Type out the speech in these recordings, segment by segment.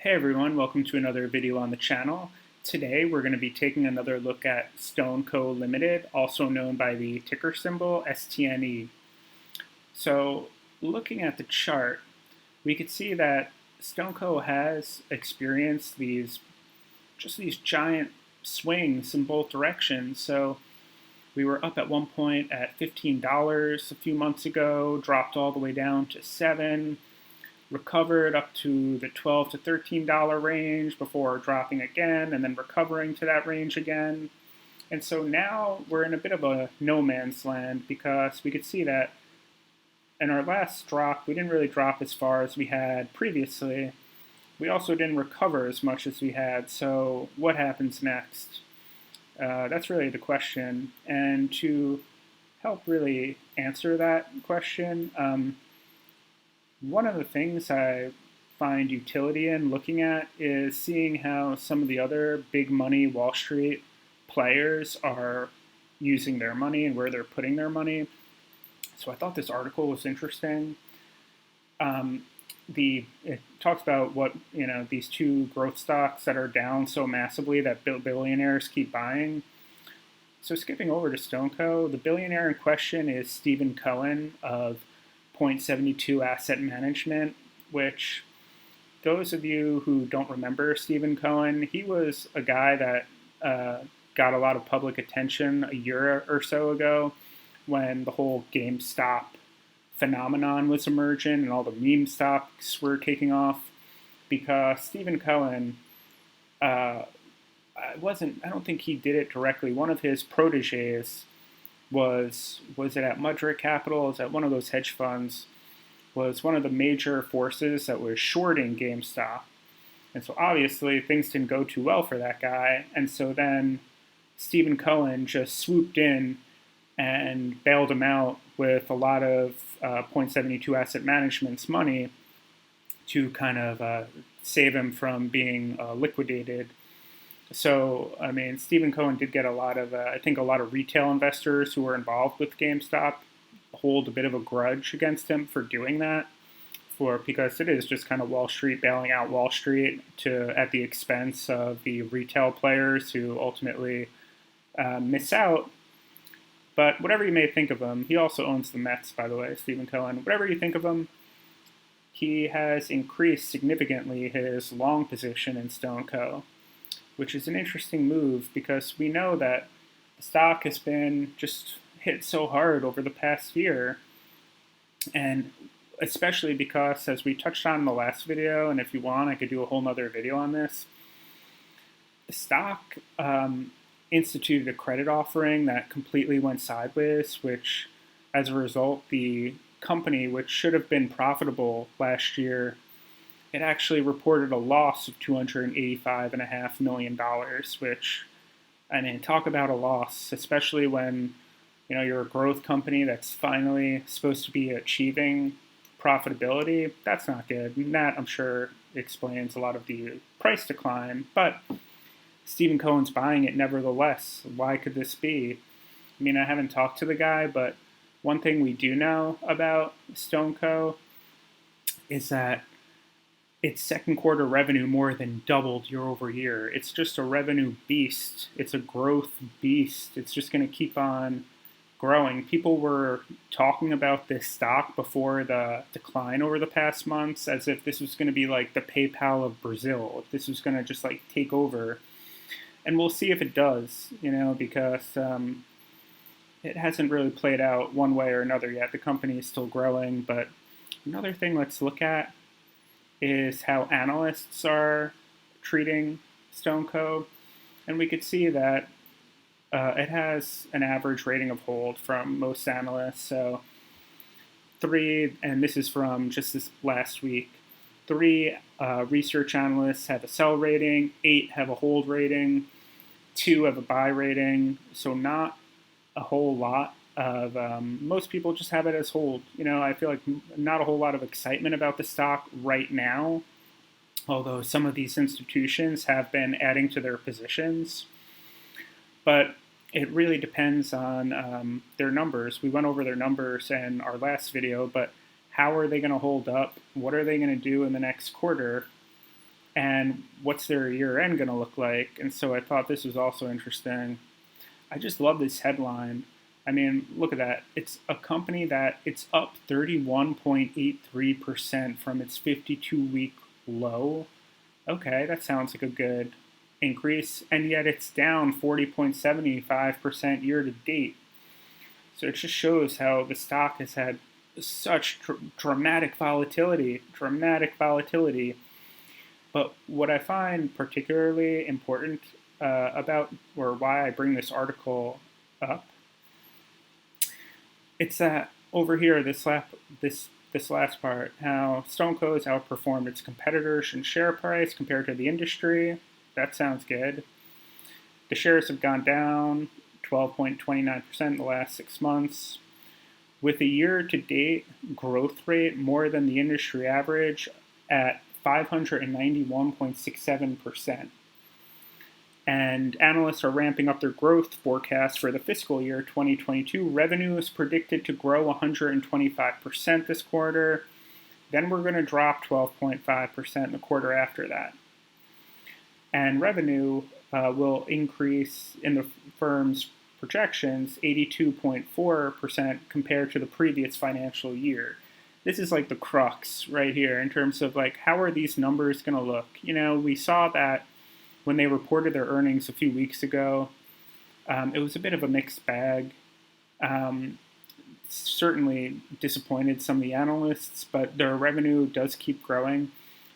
Hey everyone, welcome to another video on the channel. Today we're going to be taking another look at StoneCo Limited, also known by the ticker symbol STNE. So looking at the chart, we could see that StoneCo has experienced these giant swings in both directions. So we were up at one point at $15 a few months ago, dropped all the way down to $7, recovered up to the $12 to $13 range before dropping again and then recovering to that range again. And so now we're in a bit of a no man's land because we could see that in our last drop, we didn't really drop as far as we had previously. We also didn't recover as much as we had. So what happens next? That's really the question. And to help really answer that question, one of the things I find utility in looking at is seeing how some of the other big money Wall Street players are using their money and where they're putting their money. So I thought this article was interesting. It talks about what, these two growth stocks that are down so massively that billionaires keep buying. So skipping over to StoneCo, the billionaire in question is Stephen Cohen of .72 Asset Management, which those of you who don't remember Stephen Cohen, he was a guy that got a lot of public attention a year or so ago when the whole GameStop phenomenon was emerging and all the meme stocks were taking off, because Stephen Cohen, I don't think he did it directly. One of his proteges was it at Mudrick Capital, is at one of those hedge funds, was one of the major forces that was shorting GameStop. And so obviously things didn't go too well for that guy. And so then Stephen Cohen just swooped in and bailed him out with a lot of .72 Asset Management's money to kind of save him from being liquidated. So, I mean, Stephen Cohen did get a lot of, I think a lot of retail investors who were involved with GameStop hold a bit of a grudge against him for doing that, because it is just kind of Wall Street bailing out Wall Street at the expense of the retail players who ultimately miss out. But whatever you may think of him, he also owns the Mets, by the way, Stephen Cohen. Whatever you think of him, he has increased significantly his long position in StoneCo, which is an interesting move because we know that the stock has been just hit so hard over the past year. And especially because, as we touched on in the last video, and if you want, I could do a whole nother video on this, the stock instituted a credit offering that completely went sideways, which as a result, the company, which should have been profitable last year, it actually reported a loss of $285.5 million, which, I mean, talk about a loss, especially when, you're a growth company that's finally supposed to be achieving profitability. That's not good. And that, I'm sure, explains a lot of the price decline. But Stephen Cohen's buying it nevertheless. Why could this be? I mean, I haven't talked to the guy, but one thing we do know about StoneCo is that its second quarter revenue more than doubled year over year. It's just a revenue beast. It's a growth beast. It's just going to keep on growing. People were talking about this stock before the decline over the past months as if this was going to be like the PayPal of Brazil, if this was going to just like take over. And we'll see if it does, because it hasn't really played out one way or another yet. The company is still growing. But another thing let's look at is how analysts are treating StoneCo. And we could see that it has an average rating of hold from most analysts. So 3, and this is from just this last week, 3 research analysts have a sell rating, 8 have a hold rating, 2 have a buy rating. So not a whole lot of, most people just have it as hold. I feel like not a whole lot of excitement about the stock right now, although some of these institutions have been adding to their positions. But it really depends on their numbers. We went over their numbers in our last video, but how are they going to hold up? What are they going to do in the next quarter? and what's their year end going to look like. And so I thought this was also interesting. I just love this headline. I mean, look at that. It's a company that it's up 31.83% from its 52-week low. Okay, that sounds like a good increase, and yet it's down 40.75% year to date. So it just shows how the stock has had such dramatic volatility, But what I find particularly important about, or why I bring this article up, it's that over here, this last part, how StoneCo has outperformed its competitors in share price compared to the industry. That sounds good. The shares have gone down 12.29% in the last 6 months, with a year-to-date growth rate more than the industry average at 591.67%. And analysts are ramping up their growth forecast for the fiscal year 2022. Revenue is predicted to grow 125% this quarter. Then we're going to drop 12.5% in the quarter after that. And revenue will increase in the firm's projections 82.4% compared to the previous financial year. This is like the crux right here in terms of like, how are these numbers going to look? You know, we saw that when they reported their earnings a few weeks ago. It was a bit of a mixed bag. Certainly disappointed some of the analysts, but their revenue does keep growing.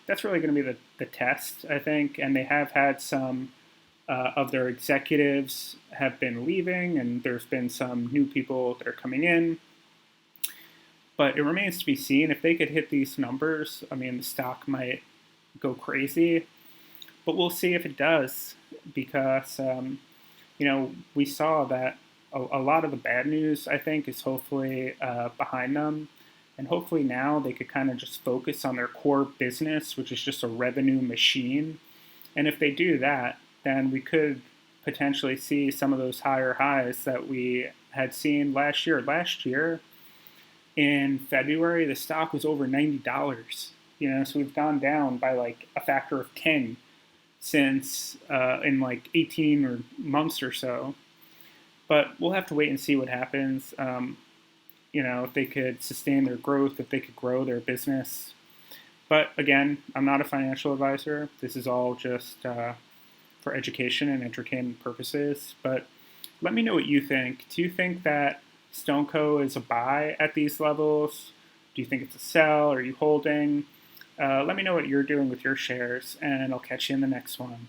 That's really going to be the test, I think. And they have had some of their executives have been leaving, and there's been some new people that are coming in. But it remains to be seen. If they could hit these numbers, I mean, the stock might go crazy. But we'll see if it does, because, we saw that a lot of the bad news, I think, is hopefully behind them. And hopefully now they could kind of just focus on their core business, which is just a revenue machine. And if they do that, then we could potentially see some of those higher highs that we had seen last year. Last year, in February, the stock was over $90. So we've gone down by like a factor of 10 since in like 18 or months or so. But we'll have to wait and see what happens. If they could sustain their growth, if they could grow their business. But again, I'm not a financial advisor. This is all just for education and entertainment purposes. But let me know what you think. Do you think that StoneCo is a buy at these levels? Do you think it's a sell? Are you holding? Let me know what you're doing with your shares, and I'll catch you in the next one.